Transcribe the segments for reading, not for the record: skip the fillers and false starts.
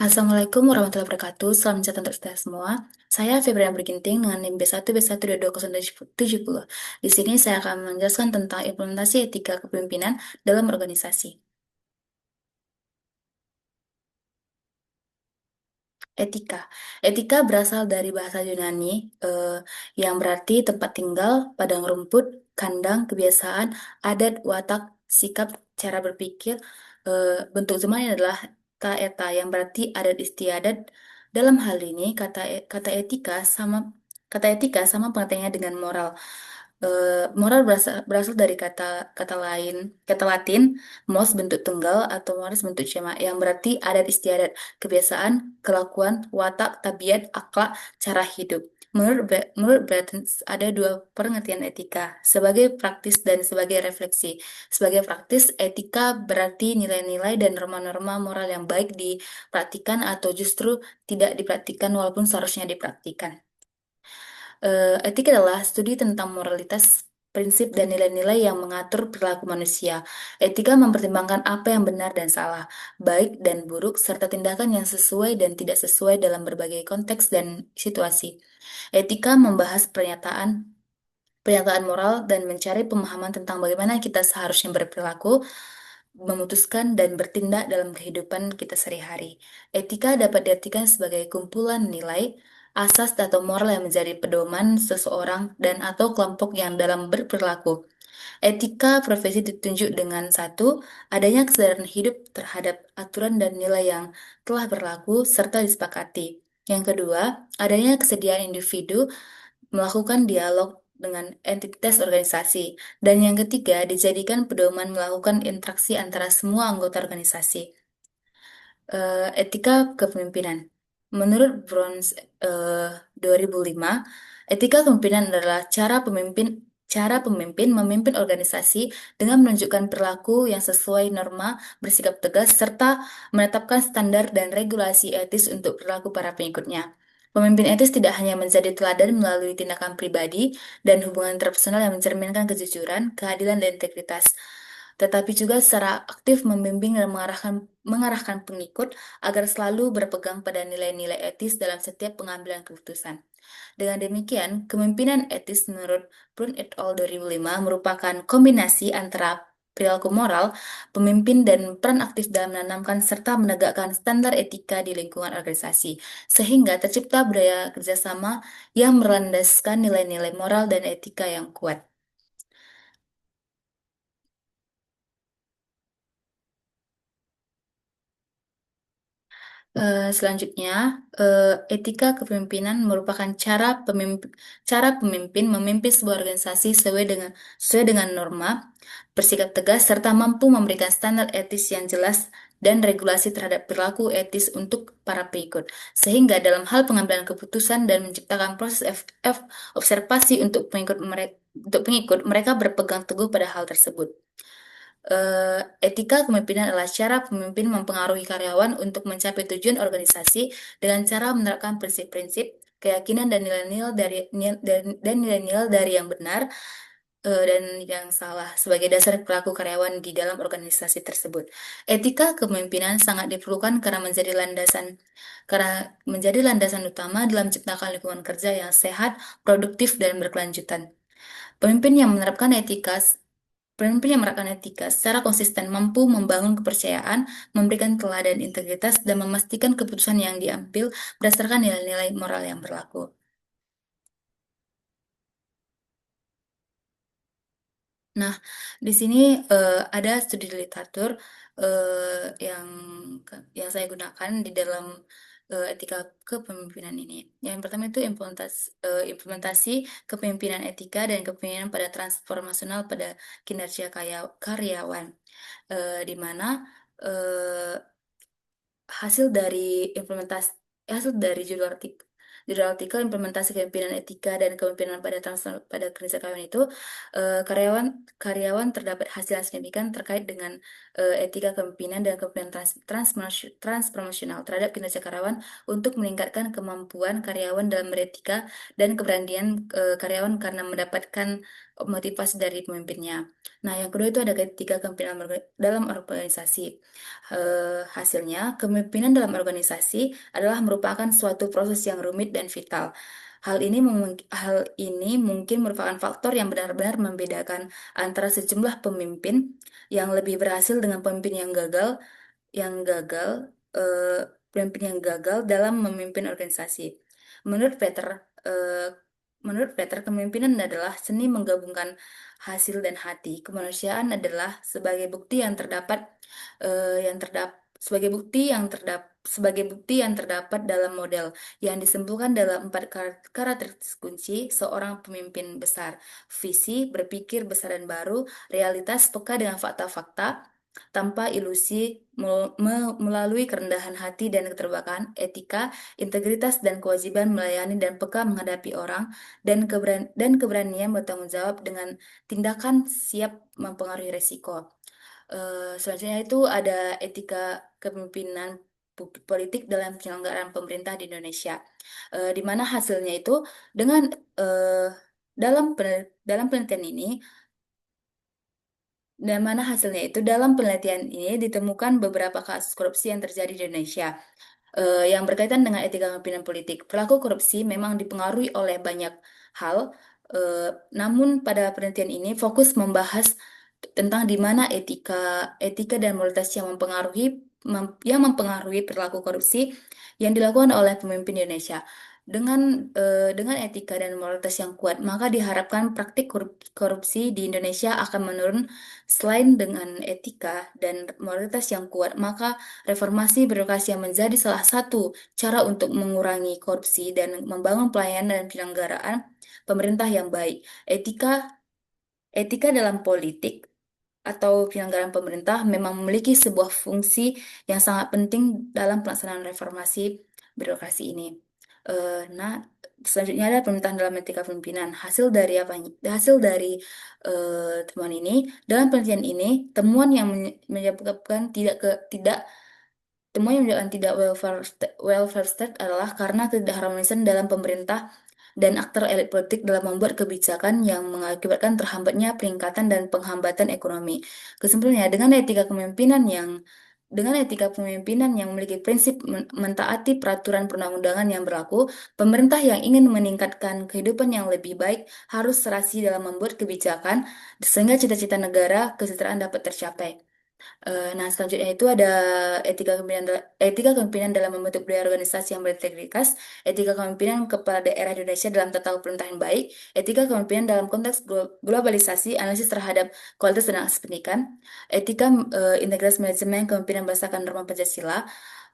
Assalamualaikum warahmatullahi wabarakatuh. Salam sejahtera untuk kita semua. Saya Febriana Berginting dengan NIM B1B12270. Di sini saya akan menjelaskan tentang implementasi etika kepemimpinan dalam organisasi. Etika. Etika berasal dari bahasa Yunani yang berarti tempat tinggal, padang rumput, kandang, kebiasaan, adat, watak, sikap, cara berpikir. Bentuk temannya adalah taeta yang berarti adat istiadat. Dalam hal ini, kata etika sama pengertiannya dengan moral. Moral berasal dari kata Latin, mos bentuk tunggal atau moris bentuk jamak yang berarti adat istiadat, kebiasaan, kelakuan, watak, tabiat, akhlak, cara hidup. Menurut Breton ada dua pengertian etika, sebagai praktis dan sebagai refleksi. Sebagai praktis, etika berarti nilai-nilai dan norma-norma moral yang baik dipraktikkan atau justru tidak dipraktikkan walaupun seharusnya dipraktikkan. Etika adalah studi tentang moralitas, prinsip, dan nilai-nilai yang mengatur perilaku manusia. Etika mempertimbangkan apa yang benar dan salah, baik dan buruk, serta tindakan yang sesuai dan tidak sesuai dalam berbagai konteks dan situasi. Etika membahas pernyataan moral dan mencari pemahaman tentang bagaimana kita seharusnya berperilaku, memutuskan dan bertindak dalam kehidupan kita sehari-hari. Etika dapat diartikan sebagai kumpulan nilai, asas atau moral yang menjadi pedoman seseorang dan atau kelompok yang dalam berperilaku. Etika profesi ditunjuk dengan satu, adanya kesadaran hidup terhadap aturan dan nilai yang telah berlaku serta disepakati. Yang kedua, adanya kesediaan individu melakukan dialog dengan entitas organisasi. Dan yang ketiga, dijadikan pedoman melakukan interaksi antara semua anggota organisasi. Etika kepemimpinan. Menurut Brons 2005, etika kepemimpinan adalah cara pemimpin memimpin organisasi dengan menunjukkan perilaku yang sesuai norma, bersikap tegas, serta menetapkan standar dan regulasi etis untuk perilaku para pengikutnya. Pemimpin etis tidak hanya menjadi teladan melalui tindakan pribadi dan hubungan interpersonal yang mencerminkan kejujuran, keadilan, dan integritas, tetapi juga secara aktif membimbing dan mengarahkan pengikut agar selalu berpegang pada nilai-nilai etis dalam setiap pengambilan keputusan. Dengan demikian, kepemimpinan etis menurut Brun et al. 2005 merupakan kombinasi antara perilaku moral, pemimpin, dan peran aktif dalam menanamkan serta menegakkan standar etika di lingkungan organisasi, sehingga tercipta budaya kerjasama yang berlandaskan nilai-nilai moral dan etika yang kuat. Selanjutnya, etika kepemimpinan merupakan cara pemimpin memimpin sebuah organisasi sesuai dengan norma, bersikap tegas, serta mampu memberikan standar etis yang jelas dan regulasi terhadap perilaku etis untuk para pengikut, sehingga dalam hal pengambilan keputusan dan menciptakan proses observasi untuk pengikut mereka berpegang teguh pada hal tersebut. Etika kepemimpinan adalah cara pemimpin mempengaruhi karyawan untuk mencapai tujuan organisasi dengan cara menerapkan prinsip-prinsip, keyakinan dan nilai-nilai dari yang benar dan yang salah sebagai dasar perilaku karyawan di dalam organisasi tersebut. Etika kepemimpinan sangat diperlukan karena menjadi landasan utama dalam menciptakan lingkungan kerja yang sehat, produktif, dan berkelanjutan. Pemimpin yang menerapkan etika Pemimpin yang menerapkan etika secara konsisten mampu membangun kepercayaan, memberikan teladan integritas, dan memastikan keputusan yang diambil berdasarkan nilai-nilai moral yang berlaku. Nah, di sini ada studi literatur yang saya gunakan di dalam etika kepemimpinan ini. Yang pertama itu implementasi kepemimpinan etika dan kepemimpinan pada transformasional pada kinerja karyawan, di mana eh, hasil dari implementasi hasil dari judul artikel implementasi kepemimpinan etika dan kepemimpinan pada kerja karyawan itu, karyawan karyawan terdapat hasil yang signifikan terkait dengan etika kepemimpinan dan kepemimpinan transformasional terhadap kinerja karyawan untuk meningkatkan kemampuan karyawan dalam beretika dan keberanian karyawan karena mendapatkan motivasi dari pemimpinnya. Nah, yang kedua itu ada etika kepemimpinan dalam organisasi. Hasilnya, kepemimpinan dalam organisasi adalah merupakan suatu proses yang rumit dan vital. Hal ini mungkin merupakan faktor yang benar-benar membedakan antara sejumlah pemimpin yang lebih berhasil dengan pemimpin yang gagal, eh, pemimpin yang gagal dalam memimpin organisasi. Menurut Peter, eh, menurut Peter, kepemimpinan adalah seni menggabungkan hasil dan hati. Kemanusiaan adalah sebagai bukti yang terdapat dalam model yang disimpulkan dalam empat karakteristik kunci seorang pemimpin besar: visi, berpikir besar dan baru, realitas, peka dengan fakta-fakta, tanpa ilusi, melalui kerendahan hati dan keterbukaan, etika, integritas dan kewajiban melayani dan peka menghadapi orang, dan keberanian bertanggung jawab dengan tindakan siap mempengaruhi resiko. Selanjutnya itu ada etika kepemimpinan politik dalam penyelenggaraan pemerintah di Indonesia, di mana hasilnya itu dengan dalam penelitian ini dalam penelitian ini ditemukan beberapa kasus korupsi yang terjadi di Indonesia, yang berkaitan dengan etika kepemimpinan politik. Pelaku korupsi memang dipengaruhi oleh banyak hal, eh, namun pada penelitian ini fokus membahas tentang di mana etika dan moralitas yang mempengaruhi perilaku korupsi yang dilakukan oleh pemimpin Indonesia. Dengan etika dan moralitas yang kuat, maka diharapkan praktik korupsi di Indonesia akan menurun. Selain dengan etika dan moralitas yang kuat, maka reformasi birokrasi yang menjadi salah satu cara untuk mengurangi korupsi dan membangun pelayanan dan penyelenggaraan pemerintah yang baik. Etika dalam politik atau penyelenggaraan pemerintah memang memiliki sebuah fungsi yang sangat penting dalam pelaksanaan reformasi birokrasi ini. Nah, selanjutnya ada pemerintahan dalam etika pemimpinan. Hasil dari temuan ini, dalam penelitian ini, temuan yang menyebabkan tidak temuan yang menyebabkan tidak welfare state adalah karena ketidakharmonisan dalam pemerintah dan aktor elit politik dalam membuat kebijakan yang mengakibatkan terhambatnya peningkatan dan penghambatan ekonomi. Kesimpulannya, dengan etika pemimpinan yang memiliki prinsip mentaati peraturan perundang-undangan yang berlaku, pemerintah yang ingin meningkatkan kehidupan yang lebih baik harus serasi dalam membuat kebijakan sehingga cita-cita negara kesejahteraan dapat tercapai. Nah, selanjutnya itu ada etika kepemimpinan dalam membentuk budaya organisasi yang berintegritas, etika kepemimpinan kepala daerah Indonesia dalam tata pemerintahan yang baik, etika kepemimpinan dalam konteks globalisasi, analisis terhadap kualitas dan akses pendidikan, etika integritas manajemen kepemimpinan berdasarkan norma Pancasila,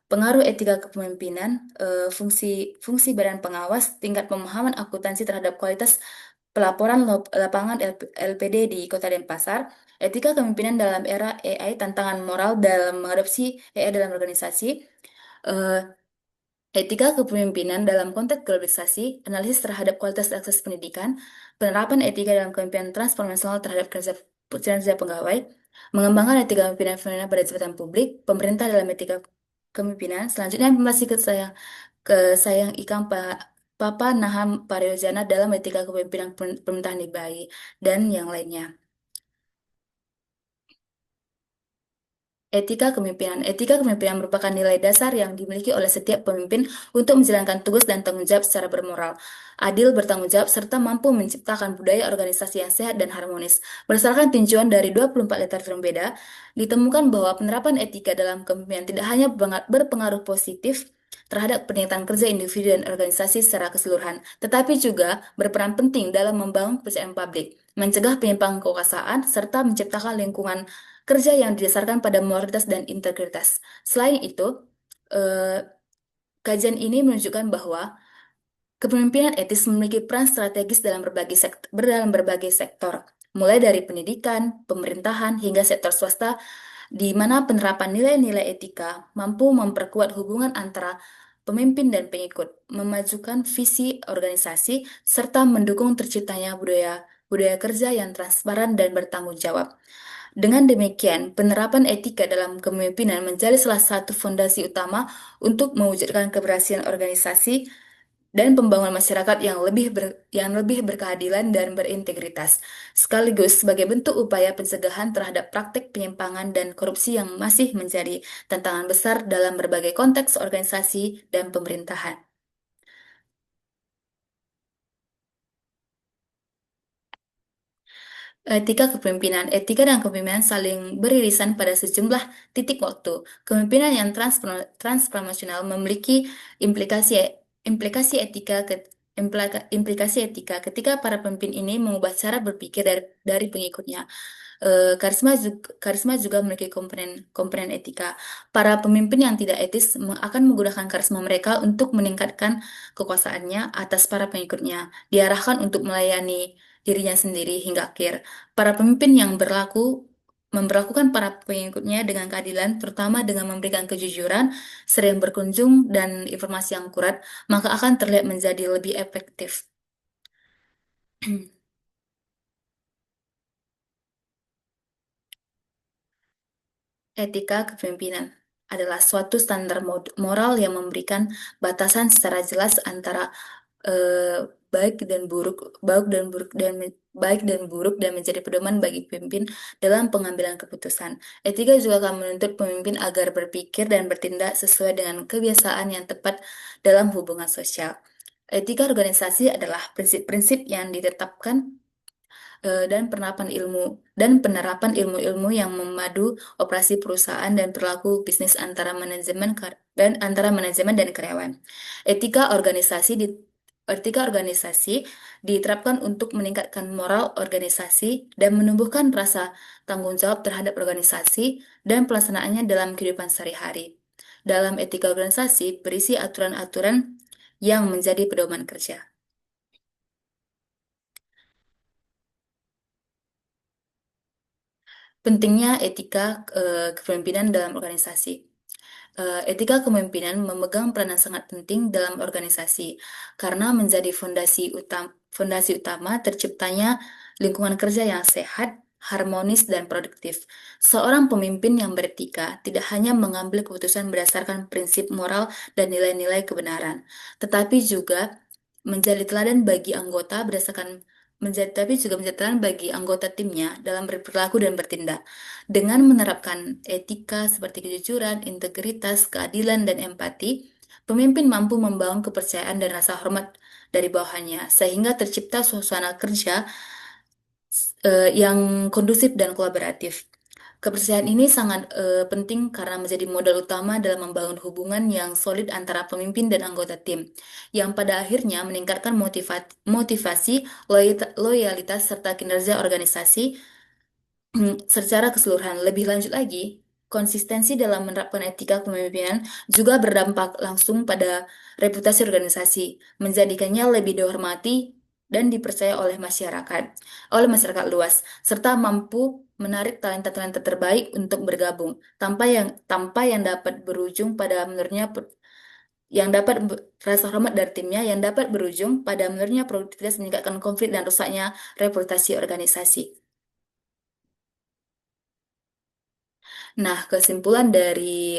pengaruh etika kepemimpinan, fungsi fungsi badan pengawas, tingkat pemahaman akuntansi terhadap kualitas pelaporan lapangan LPD di Kota Denpasar, etika kepemimpinan dalam era AI, tantangan moral dalam mengadopsi AI dalam organisasi, eh, etika kepemimpinan dalam konteks globalisasi, analisis terhadap kualitas akses pendidikan, penerapan etika dalam kepemimpinan transformasional terhadap kinerja pegawai, mengembangkan etika kepemimpinan pada jabatan publik, pemerintah dalam etika kepemimpinan. Selanjutnya masih ke sayang Ikang Papa Naham Pariyojana dalam etika kepemimpinan pemerintahan di Bali dan yang lainnya. Etika kepemimpinan merupakan nilai dasar yang dimiliki oleh setiap pemimpin untuk menjalankan tugas dan tanggung jawab secara bermoral, adil, bertanggung jawab, serta mampu menciptakan budaya organisasi yang sehat dan harmonis. Berdasarkan tinjauan dari 24 literatur berbeda, ditemukan bahwa penerapan etika dalam kepemimpinan tidak hanya berpengaruh positif terhadap peningkatan kerja individu dan organisasi secara keseluruhan, tetapi juga berperan penting dalam membangun kepercayaan publik, mencegah penyimpangan kekuasaan, serta menciptakan lingkungan kerja yang didasarkan pada moralitas dan integritas. Selain itu, eh, kajian ini menunjukkan bahwa kepemimpinan etis memiliki peran strategis dalam berbagai sektor, mulai dari pendidikan, pemerintahan, hingga sektor swasta, di mana penerapan nilai-nilai etika mampu memperkuat hubungan antara pemimpin dan pengikut, memajukan visi organisasi, serta mendukung terciptanya budaya budaya kerja yang transparan dan bertanggung jawab. Dengan demikian, penerapan etika dalam kepemimpinan menjadi salah satu fondasi utama untuk mewujudkan keberhasilan organisasi dan pembangunan masyarakat yang lebih berkeadilan dan berintegritas, sekaligus sebagai bentuk upaya pencegahan terhadap praktik penyimpangan dan korupsi yang masih menjadi tantangan besar dalam berbagai konteks organisasi dan pemerintahan. Etika dan kepemimpinan saling beririsan pada sejumlah titik waktu. Kepemimpinan yang transformasional memiliki implikasi implikasi etika implikasi etika ketika para pemimpin ini mengubah cara berpikir dari pengikutnya. Karisma juga memiliki komponen komponen etika. Para pemimpin yang tidak etis akan menggunakan karisma mereka untuk meningkatkan kekuasaannya atas para pengikutnya, diarahkan untuk melayani dirinya sendiri hingga akhir. Para pemimpin yang memperlakukan para pengikutnya dengan keadilan, terutama dengan memberikan kejujuran, sering berkunjung dan informasi yang akurat, maka akan terlihat menjadi lebih efektif. Etika kepemimpinan adalah suatu standar moral yang memberikan batasan secara jelas antara baik dan buruk, baik dan buruk dan menjadi pedoman bagi pemimpin dalam pengambilan keputusan. Etika juga akan menuntut pemimpin agar berpikir dan bertindak sesuai dengan kebiasaan yang tepat dalam hubungan sosial. Etika organisasi adalah prinsip-prinsip yang ditetapkan dan penerapan ilmu-ilmu yang memadu operasi perusahaan dan perilaku bisnis antara manajemen dan karyawan. Etika organisasi diterapkan untuk meningkatkan moral organisasi dan menumbuhkan rasa tanggung jawab terhadap organisasi dan pelaksanaannya dalam kehidupan sehari-hari. Dalam etika organisasi berisi aturan-aturan yang menjadi pedoman kerja. Pentingnya etika kepemimpinan dalam organisasi. Etika kepemimpinan memegang peranan sangat penting dalam organisasi karena menjadi fondasi utama terciptanya lingkungan kerja yang sehat, harmonis, dan produktif. Seorang pemimpin yang beretika tidak hanya mengambil keputusan berdasarkan prinsip moral dan nilai-nilai kebenaran, tetapi juga menjadi teladan bagi anggota berdasarkan menjadi tapi juga menjadi teladan bagi anggota timnya dalam berperilaku dan bertindak. Dengan menerapkan etika seperti kejujuran, integritas, keadilan, dan empati, pemimpin mampu membangun kepercayaan dan rasa hormat dari bawahannya, sehingga tercipta suasana kerja yang kondusif dan kolaboratif. Kepercayaan ini sangat penting karena menjadi modal utama dalam membangun hubungan yang solid antara pemimpin dan anggota tim, yang pada akhirnya meningkatkan motivasi, loyalitas, serta kinerja organisasi secara keseluruhan. Lebih lanjut lagi, konsistensi dalam menerapkan etika kepemimpinan juga berdampak langsung pada reputasi organisasi, menjadikannya lebih dihormati dan dipercaya oleh masyarakat luas, serta mampu menarik talenta-talenta terbaik untuk bergabung, tanpa yang dapat berujung pada menurutnya yang dapat rasa hormat dari timnya yang dapat berujung pada menurutnya produktivitas meningkatkan konflik dan rusaknya reputasi organisasi. Nah, kesimpulan dari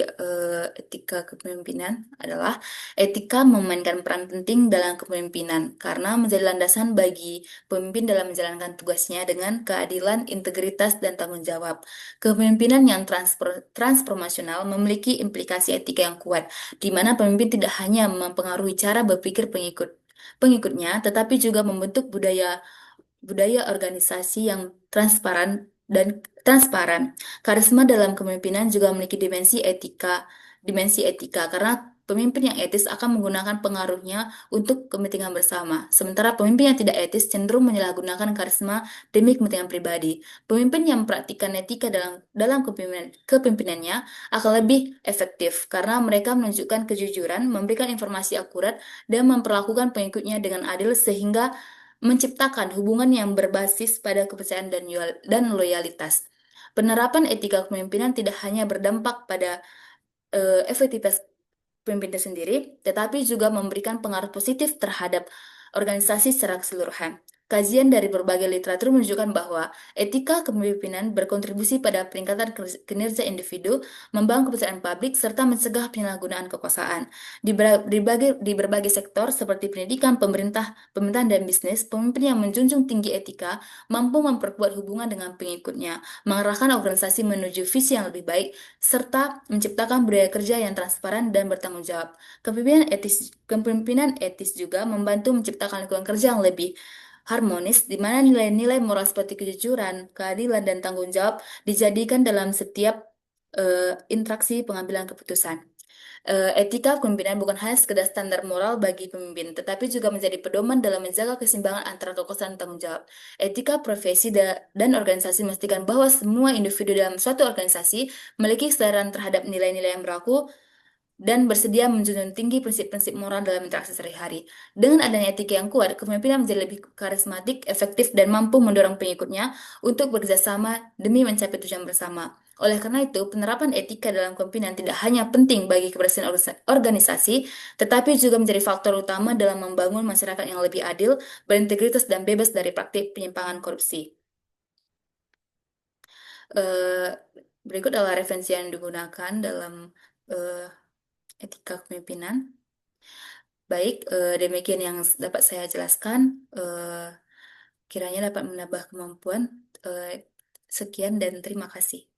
etika kepemimpinan adalah etika memainkan peran penting dalam kepemimpinan karena menjadi landasan bagi pemimpin dalam menjalankan tugasnya dengan keadilan, integritas, dan tanggung jawab. Kepemimpinan yang transformasional memiliki implikasi etika yang kuat, di mana pemimpin tidak hanya mempengaruhi cara berpikir pengikutnya, tetapi juga membentuk budaya budaya organisasi yang transparan. Karisma dalam kepemimpinan juga memiliki dimensi etika karena pemimpin yang etis akan menggunakan pengaruhnya untuk kepentingan bersama. Sementara pemimpin yang tidak etis cenderung menyalahgunakan karisma demi kepentingan pribadi. Pemimpin yang mempraktikkan etika dalam kepemimpinannya akan lebih efektif karena mereka menunjukkan kejujuran, memberikan informasi akurat, dan memperlakukan pengikutnya dengan adil sehingga menciptakan hubungan yang berbasis pada kepercayaan dan loyalitas. Penerapan etika kepemimpinan tidak hanya berdampak pada efektivitas pemimpin itu sendiri, tetapi juga memberikan pengaruh positif terhadap organisasi secara keseluruhan. Kajian dari berbagai literatur menunjukkan bahwa etika kepemimpinan berkontribusi pada peningkatan kinerja individu, membangun kepercayaan publik, serta mencegah penyalahgunaan kekuasaan. Di berbagai sektor seperti pendidikan, pemerintahan, dan bisnis, pemimpin yang menjunjung tinggi etika mampu memperkuat hubungan dengan pengikutnya, mengarahkan organisasi menuju visi yang lebih baik, serta menciptakan budaya kerja yang transparan dan bertanggung jawab. Kepemimpinan etis juga membantu menciptakan lingkungan kerja yang lebih harmonis, di mana nilai-nilai moral seperti kejujuran, keadilan, dan tanggung jawab dijadikan dalam setiap interaksi pengambilan keputusan. Etika kepemimpinan bukan hanya sekedar standar moral bagi pemimpin, tetapi juga menjadi pedoman dalam menjaga keseimbangan antara kekuasaan dan tanggung jawab. Etika profesi dan organisasi memastikan bahwa semua individu dalam suatu organisasi memiliki kesadaran terhadap nilai-nilai yang berlaku dan bersedia menjunjung tinggi prinsip-prinsip moral dalam interaksi sehari-hari. Dengan adanya etika yang kuat, kepemimpinan menjadi lebih karismatik, efektif, dan mampu mendorong pengikutnya untuk bekerja sama demi mencapai tujuan bersama. Oleh karena itu, penerapan etika dalam kepemimpinan tidak hanya penting bagi keberhasilan organisasi, tetapi juga menjadi faktor utama dalam membangun masyarakat yang lebih adil, berintegritas, dan bebas dari praktik penyimpangan korupsi. Eh, Berikut adalah referensi yang digunakan dalam eh, etika kepemimpinan. Baik, demikian yang dapat saya jelaskan. Kiranya dapat menambah kemampuan. Eh, Sekian dan terima kasih.